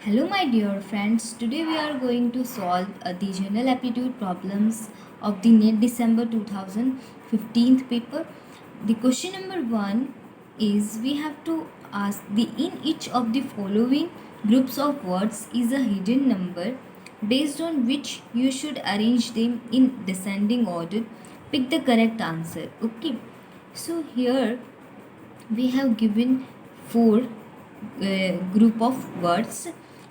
Hello, my dear friends. Today we are going to solve the general aptitude problems of the NET December 2015 paper. The question number one is we have to ask the in each of the following groups of words is a hidden number based on which you should arrange them in descending order. Pick the correct answer. Okay. So here we have given four group of words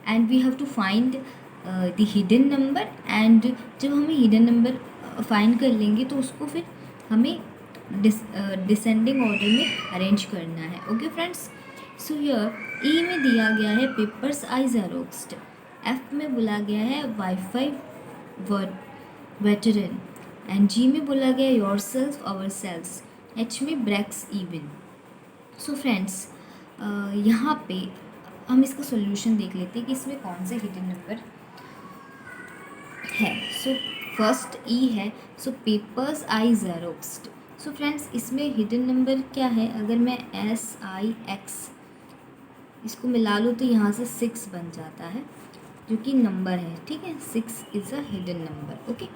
and we have to find the hidden number and जब हमें hidden number find कर लेंगे तो उसको फिर हमें descending order में arrange करना है. ओके फ्रेंड्स, सो हियर ई में दिया गया है पेपर्स आई जेरोक्स्ड, एफ में बोला गया है वाईफाई वेटरन एंड जी में बोला गया yourself ourselves, H में ब्रेक्स इवन. सो फ्रेंड्स, यहाँ पे हम इसका सॉल्यूशन देख लेते हैं कि इसमें कौन सा हिडन नंबर है. सो फर्स्ट ई है, सो पेपर्स आई जेरोक्स्ड. सो फ्रेंड्स, इसमें हिडन नंबर क्या है? अगर मैं एस आई एक्स इसको मिला लूँ तो यहाँ से 6 बन जाता है जो कि नंबर है. ठीक है, 6 is a hidden number. Okay,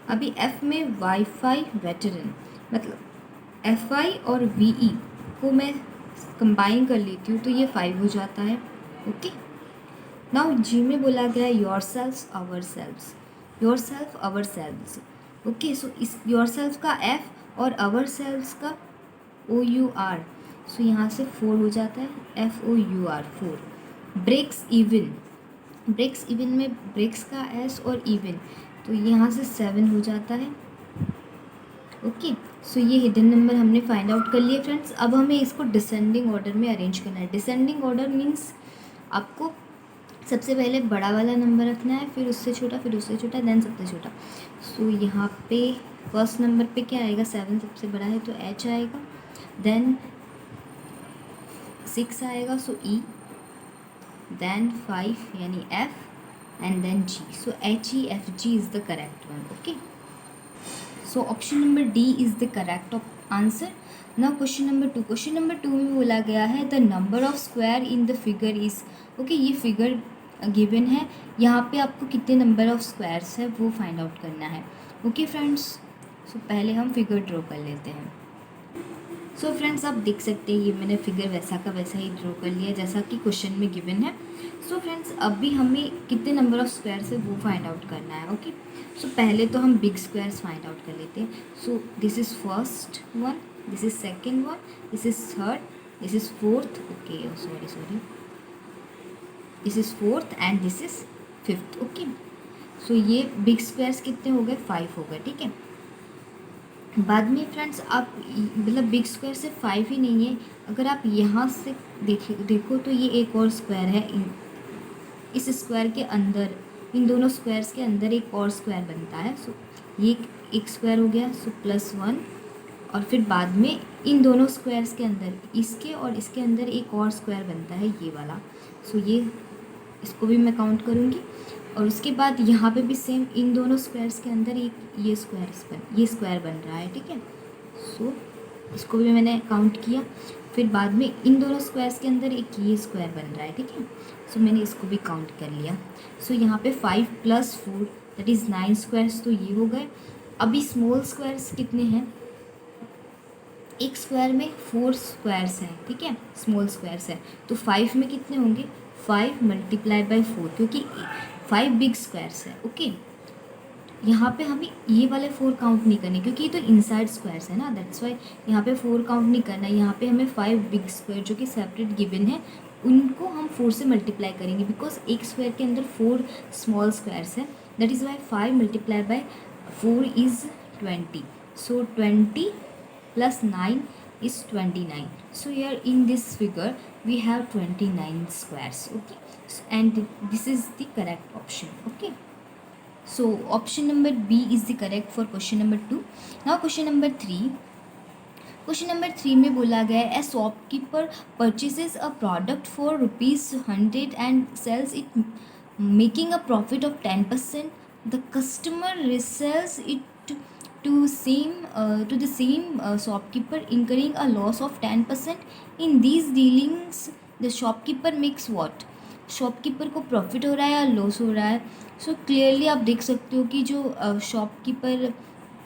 अभी एफ में वाईफाई वेटरन, मतलब एफ आई और वी ई को मैं कंबाइन कर लेती हूँ तो ये 5 हो जाता है. ओके, नाउ जी में बोला गया है yourself ourselves, yourself ourselves. Okay, so इस योर सेल्फ का एफ और आवर सेल्व्स का ओ यू आर, सो यहाँ से 4 हो जाता है, F O U R 4. Breaks even, breaks even में ब्रेक्स का एस और इवन, तो यहाँ से 7 हो जाता है. ओके, सो ये हिडन नंबर हमने फाइंड आउट कर लिए फ्रेंड्स. अब हमें इसको डिसेंडिंग ऑर्डर में अरेंज करना है. डिसेंडिंग ऑर्डर मीन्स आपको सबसे पहले बड़ा वाला नंबर रखना है, फिर उससे छोटा, फिर उससे छोटा, देन सबसे छोटा. सो यहाँ पे फर्स्ट नंबर पे क्या आएगा? 7 सबसे बड़ा है तो एच आएगा, देन 6 आएगा सो ई, देन 5 यानी F and then G. So H E F G is the correct one. Okay, so option number D is the correct answer. Now question number 2. question number 2 में बोला गया है the number of square in the figure is. Okay, ये figure given है, यहाँ पे आपको कितने नंबर ऑफ स्क्वायर्स है वो फाइंड आउट करना है. ओके फ्रेंड्स, सो पहले हम फिगर ड्रॉ कर लेते हैं. सो फ्रेंड्स, आप देख सकते हैं ये मैंने फिगर वैसा का वैसा ही ड्रॉ कर लिया जैसा कि क्वेश्चन में गिवन है. सो फ्रेंड्स, अभी हमें कितने नंबर ऑफ स्क्वायर्स है वो फाइंड आउट करना है. ओके, सो पहले तो हम बिग स्क्वायर्स फाइंड आउट कर लेते हैं. So this is first one, this is second one, this is third, this is fourth. Okay, sorry, this is fourth and this is fifth. Okay, so ये big squares कितने हो गए? 5 हो गए. ठीक है, बाद में फ्रेंड्स आप मतलब बिग स्क्वायर सिर्फ 5 ही नहीं है, अगर आप यहाँ से देखो तो ये एक और स्क्वायर है. इस स्क्वायर के अंदर, इन दोनों स्क्वायर्स के अंदर एक और स्क्वायर बनता है. सो ये एक स्क्वायर हो गया, सो +1, और फिर बाद में इन दोनों स्क्वायर्स के अंदर, इसके और इसके अंदर एक और स्क्वायर बनता है, ये वाला. सो ये इसको भी मैं काउंट करूँगी, और उसके बाद यहाँ पे भी सेम इन दोनों स्क्वायर्स के अंदर एक ये स्क्वायर बन रहा है. ठीक है, सो इसको भी मैंने काउंट किया. फिर बाद में इन दोनों स्क्वायर्स के अंदर एक ये स्क्वायर बन रहा है. ठीक है, सो मैंने इसको भी काउंट कर लिया. सो यहाँ पे 5 + 4 दैट इज़ 9 स्क्वायर्स, तो ये हो गए. अभी स्मॉल स्क्वायर्स कितने हैं? एक स्क्वायर में 4 स्क्वायर्स हैं. ठीक है, स्मॉल स्क्वायर्स है, तो 5 में कितने होंगे? 5 × 4, क्योंकि 5 बिग स्क्वायर्स है. ओके, यहाँ पे हमें ये वाले 4 काउंट नहीं करने क्योंकि ये तो इनसाइड स्क्वायर्स है ना, दैट्स वाई यहाँ पे 4 काउंट नहीं करना है. यहाँ पे हमें 5 बिग स्क्वायर जो कि सेपरेट गिवन है उनको हम 4 से मल्टीप्लाई करेंगे, बिकॉज एक स्क्वायर के अंदर 4 स्मॉल स्क्वायर्स है. That is why 5 × 4 is 20. So 20 + 9 is 29. So here in this figure we have 29 squares. Okay, and this is the correct option. Okay, so option number B is the correct for question number 2. Now question number 3. Question number 3 में बोला गया है, a shopkeeper purchases a product for ₹100 and sells it making a profit of 10%. The customer resells it to the same shopkeeper incurring a loss of 10%. In these dealings the shopkeeper makes what? Shopkeeper को profit हो रहा है या loss हो रहा है? So clearly आप देख सकते हो कि जो शॉपकीपर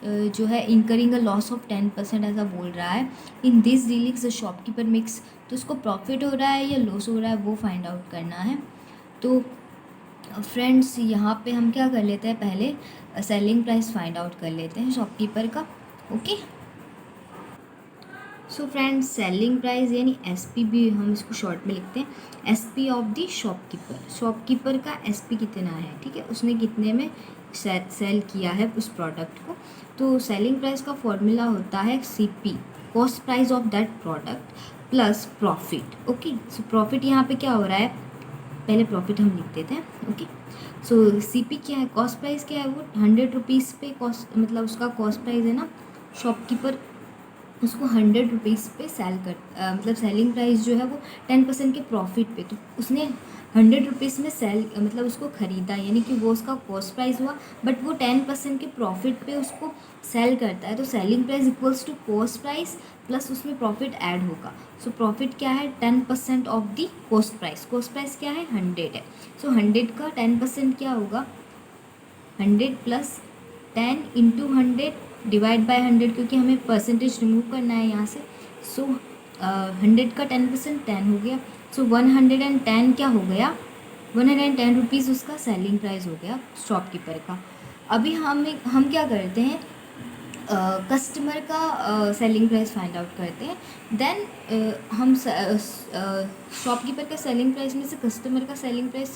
जो है इंकरिंग अ लॉस ऑफ 10% ऐसा बोल रहा है। In this dealings the shopkeeper makes, तो उसको प्रॉफिट हो रहा है या लॉस हो रहा है वो फाइंड आउट करना है। तो फ्रेंड्स यहाँ पे हम क्या कर लेते हैं, पहले सेलिंग प्राइस फाइंड आउट कर लेते हैं शॉपकीपर का। Okay, so friends selling price यानी एसपी भी हम इसको शॉर्ट में लिखते हैं, SP of the shopkeeper. Shopkeeper का एसपी कितना है, ठीक है, उसने कितने में सेल किया है उस प्रोडक्ट को। तो सेलिंग प्राइस का फॉर्मूला होता है CP, cost price of that product, plus profit. Okay, so profit यहाँ पे क्या हो रहा है, पहले प्रॉफिट हम लिख देते हैं। ओके, सो सीपी क्या है, कॉस्ट प्राइस क्या है, वो 100 रुपीज़ पे कॉस्ट, मतलब उसका कॉस्ट प्राइस है ना, शॉपकीपर उसको 100 रुपीज़ पे सेल कर मतलब सेलिंग प्राइस जो है वो 10% के प्रॉफिट पे, तो उसने 100 रुपीज़ में सेल मतलब उसको ख़रीदा, यानी कि वो उसका कॉस्ट प्राइस हुआ, बट वो 10% के प्रॉफिट पे उसको सेल करता है। तो selling price equals to cost price plus उसमें प्रॉफिट ऐड होगा। सो प्रॉफिट क्या है, 10% of the cost price. Cost price क्या है, 100 है। सो 100 का 10% क्या होगा, 100 प्लस 10 इंटू 100 डिवाइड बाय 100, क्योंकि हमें परसेंटेज रिमूव करना है यहाँ से। सो 100 का 10% 10 हो गया। सो 110 क्या हो गया, 110 रुपीज़ उसका सेलिंग प्राइस हो गया शॉपकीपर का। अभी हम क्या करते हैं, कस्टमर का सेलिंग प्राइस फाइंड आउट करते हैं। देन हम शॉपकीपर का सेलिंग प्राइस में से कस्टमर का सेलिंग प्राइस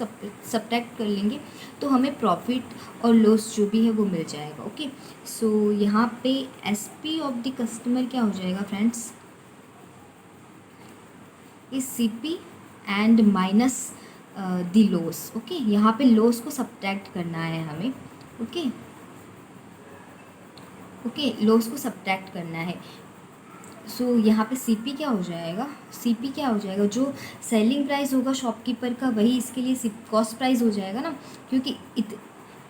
सब्ट्रैक्ट कर लेंगे, तो हमें प्रॉफिट और लॉस जो भी है वो मिल जाएगा। ओके, सो यहाँ पे एसपी ऑफ द कस्टमर क्या हो जाएगा friends, is CP and minus the loss. Okay, यहाँ पे लॉस को सब्ट्रैक्ट करना है हमें। ओके ओके, लॉस को सब्ट्रैक्ट करना है। सो यहाँ पे सीपी क्या हो जाएगा, सीपी क्या हो जाएगा, जो सेलिंग प्राइस होगा शॉपकीपर का वही इसके लिए कॉस्ट प्राइस हो जाएगा ना, क्योंकि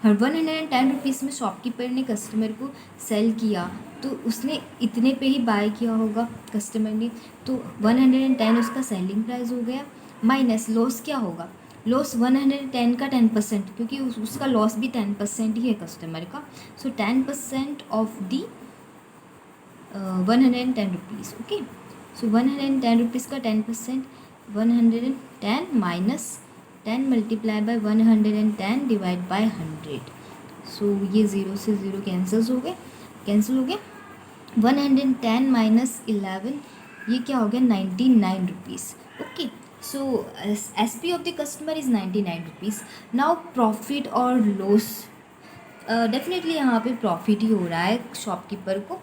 110 रुपीज़ में शॉपकीपर ने कस्टमर को सेल किया, तो उसने इतने पे ही बाय किया होगा कस्टमर ने, तो 110 उसका सेलिंग प्राइस हो गया। माइनस लॉस क्या होगा, लॉस 110 का 10%, क्योंकि उसका लॉस भी 10% ही है कस्टमर का। सो 10% of the 110 rupees. Okay, so 110 rupees का 10%, 110 minus 10 multiply by 110 divide by 100। सो ये ज़ीरो से ज़ीरो कैंसिल हो गया। 110 माइनस 11, ये क्या हो गया, 99 rupees. Okay, so SP of the customer is 99 rupees. Now profit और लॉस, डेफिनेटली यहाँ पे प्रॉफिट ही हो रहा है शॉपकीपर को।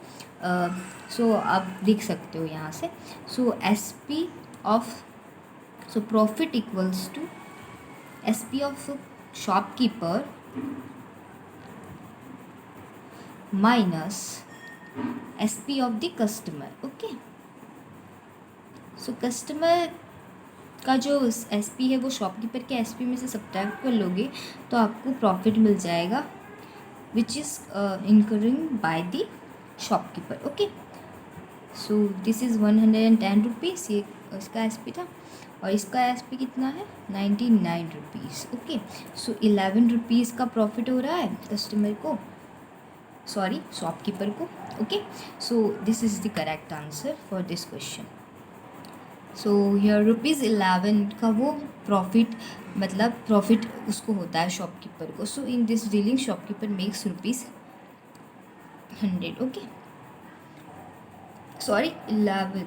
सो आप देख सकते हो यहाँ से, so SP of, so profit equals to SP of shopkeeper minus SP of the customer. Okay, so customer का जो एसपी है वो शॉपकीपर के एसपी में से सब्ट्रैक्ट कर लोगे तो आपको प्रॉफिट मिल जाएगा, which is incurring by the shopkeeper. Okay, so this is 110 rupees, ये इसका एसपी था, और इसका एसपी कितना है, 99 रुपीज़। ओके, सो 11 रुपीज़ का प्रॉफिट हो रहा है कस्टमर को, सॉरी शॉपकीपर को। Okay, so this is the correct answer for this question. So here ₹11 का वो प्रॉफिट, मतलब प्रॉफिट उसको होता है शॉपकीपर को। So in this dealing shopkeeper makes ₹100। Okay, sorry 11,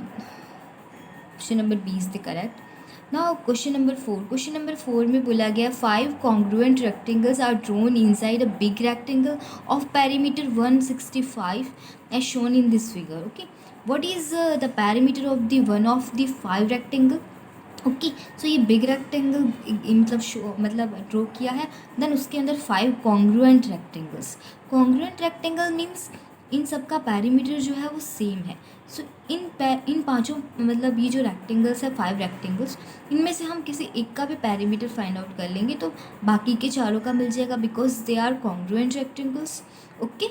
question number B is the correct. Now question number 4, question number 4 में बोला गया 5 congruent rectangles are drawn inside a big rectangle of perimeter 165 as shown in this figure. Okay, what is the perimeter of the one of the 5 rectangle? Okay, so ये big rectangle मतलब draw किया है, then उसके अंदर 5 congruent rectangles. Congruent rectangle means in सब का perimeter जो है वो सेम है। सो इन पांचों मतलब ये जो रेक्टेंगल्स है 5 रेक्टेंगल्स, इनमें से हम किसी एक का भी पैरीमीटर फाइंड आउट कर लेंगे तो बाकी के चारों का मिल जाएगा, because they are congruent rectangles. Okay,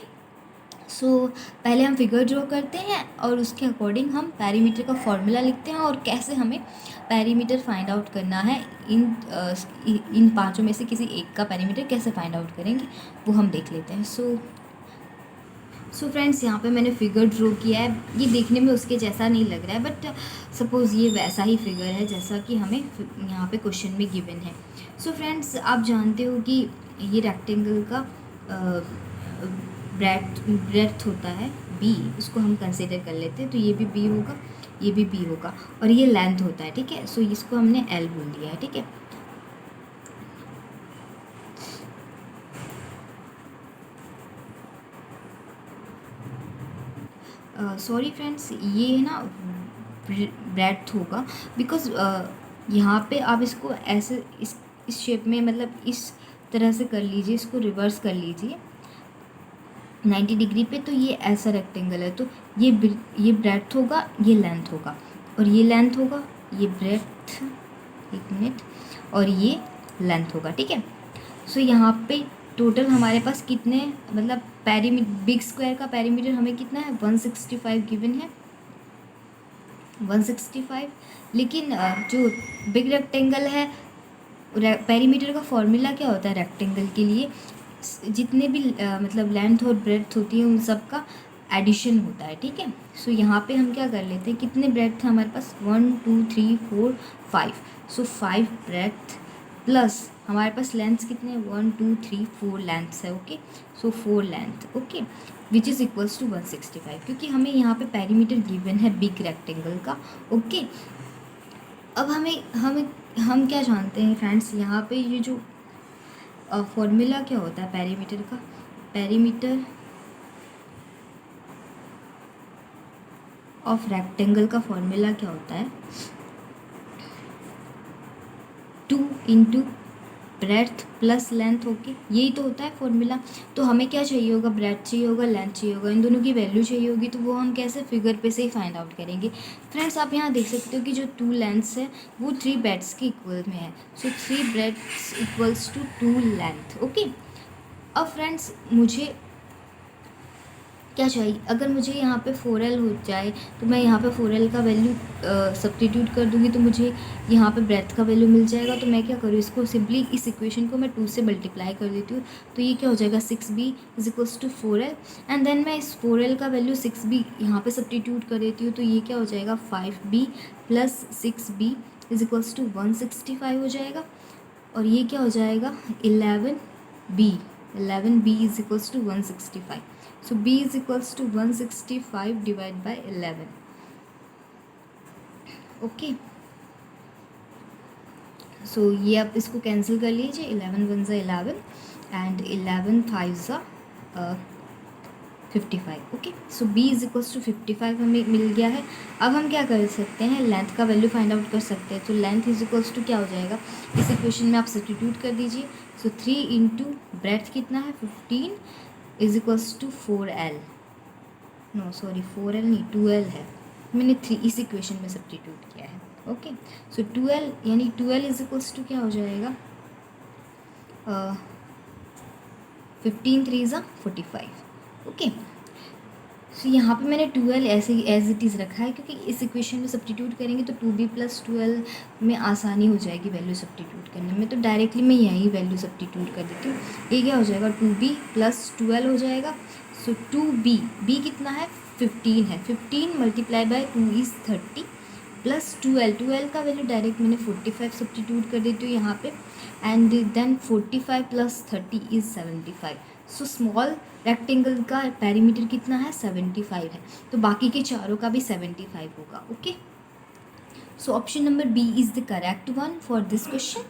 so पहले हम फिगर ड्रॉ करते हैं और उसके अकॉर्डिंग हम पेरीमीटर का फॉर्मूला लिखते हैं और कैसे हमें पेरीमीटर फाइंड आउट करना है, इन पांचों में से किसी एक का पेरीमीटर कैसे फाइंड आउट करेंगे वो हम देख लेते हैं। सो फ्रेंड्स, यहाँ पे मैंने फिगर ड्रॉ किया है। ये देखने में उसके जैसा नहीं लग रहा है, बट सपोज़ ये वैसा ही फिगर है जैसा कि हमें यहाँ पे क्वेश्चन में गिवन है। सो फ्रेंड्स, आप जानते हो कि ये रेक्टेंगल का ब्रेड्थ होता है b, उसको हम कंसिडर कर लेते हैं। तो ये भी b होगा, ये भी b होगा, और ये लेंथ होता है, ठीक है। सो इसको हमने l बोल दिया है, ठीक है। सॉरी फ्रेंड्स, ये ना ब्रेड्थ होगा, बिकॉज यहाँ पे आप इसको ऐसे इस शेप में, मतलब इस तरह से कर लीजिए, इसको रिवर्स कर लीजिए 90 डिग्री पे। तो ये ऐसा रेक्टेंगल है, तो ये ब्रेड्थ होगा, ये लेंथ होगा, और ये लेंथ होगा, ये ब्रेड्थ, एक मिनट, और ये लेंथ होगा, ठीक है। सो यहाँ पे टोटल हमारे पास कितने, मतलब बिग स्क्वायर का पेरीमीटर हमें कितना है, 165 गिवन है, 165। लेकिन जो बिग रेक्टेंगल है, पेरीमीटर का फॉर्मूला क्या होता है रेक्टेंगल के लिए, जितने भी मतलब लेंथ और ब्रेड्थ होती है उन सब का एडिशन होता है, ठीक है। सो यहाँ पे हम क्या कर लेते हैं, कितने ब्रेड्थ है हमारे पास, 1 2 3 4 5। सो 5 ब्रेड्थ प्लस हमारे पास लेंथ्स कितने हैं, 1 2 3 4 लेंथ्स है, okay. So 4 length, okay, which is equals to 165, क्योंकि हमें यहाँ पे पेरीमीटर गिवन है बिग रेक्टेंगल का, ओके। अब हम क्या जानते हैं फ्रेंड्स, यहाँ पे ये जो फॉर्मूला क्या होता है पेरीमीटर का, पेरीमीटर ऑफ रेक्टेंगल का फॉर्मूला क्या होता है, 2 into breadth plus length, okay, यही तो होता है फॉर्मूला। तो हमें क्या चाहिए होगा, ब्रेड्थ चाहिए होगा, लेंथ चाहिए होगा, इन दोनों की वैल्यू चाहिए होगी, तो वो हम कैसे, फिगर पे से ही फाइंड आउट करेंगे। फ्रेंड्स, आप यहाँ देख सकते हो कि जो 2 लेंथ्स है वो 3 ब्रेड्थ्स के इक्वल में है। सो 3 ब्रेड्थ्स इक्वल्स टू 2 लेंथ, ओके। अब फ्रेंड्स, मुझे क्या चाहिए, अगर मुझे यहाँ पे 4l हो जाए तो मैं यहाँ पे 4l का वैल्यू सब्स्टिट्यूट कर दूँगी, तो मुझे यहाँ पे ब्रेड्थ का वैल्यू मिल जाएगा। तो मैं क्या करूँ, इसको सिंपली इस इक्वेशन को मैं 2 से मल्टीप्लाई कर देती हूँ। तो ये क्या हो जाएगा, 6b is equals to 4l, and then मैं इस 4l का वैल्यू 6b यहाँ पर सब्स्टिट्यूट कर देती हूँ। तो ये क्या हो जाएगा, 5b plus 6b is equals to 165 हो जाएगा। और ये क्या हो जाएगा, 11b is equals to 165। So b is equals to 165 divided by 11. Okay. So ये आप इसको कैंसिल कर लीजिए, 11 1 ज़ा 11 एंड 11 5 ज़ा 55, okay. So b is equals to 55 हमें मिल गया है। अब हम क्या कर सकते हैं, लेंथ का वैल्यू फाइंड आउट कर सकते हैं। तो लेंथ इज इक्वल्स टू क्या हो जाएगा, इस इक्वेशन में आप सब्स्टिट्यूट कर दीजिए। सो 3 इंटू ब्रेड्थ कितना है, 15 is equals to 4l, no sorry 4l नहीं 2l है, मैंने 3 इस इक्वेशन में सब्स्टिट्यूट किया है, ओके। सो 2l यानी 2l इज इक्वल्स टू क्या हो जाएगा, 15 3 ज़ा 45, ओके। सो यहाँ पे मैंने 2l ऐसे ही एज इट इज़ रखा है, क्योंकि इस इक्वेशन में सब्स्टिट्यूट करेंगे तो 2b प्लस 2l में आसानी हो जाएगी वैल्यू सब्स्टिट्यूट करने में। तो डायरेक्टली मैं यही वैल्यू सब्स्टिट्यूट कर देती हूँ। ये क्या हो जाएगा, 2b प्लस 2l हो जाएगा। सो 2b, b कितना है, 15 है, 15 multiply by 2 is 30 plus 2l का वैल्यू डायरेक्ट मैंने 45 सब्स्टिट्यूट कर देती हूँ यहाँ पे, and then 45 plus 30 is 75। So small rectangle का पेरीमीटर कितना है, 75 है, तो बाकी के चारों का भी 75 होगा, okay. So option number B is the correct one for this question.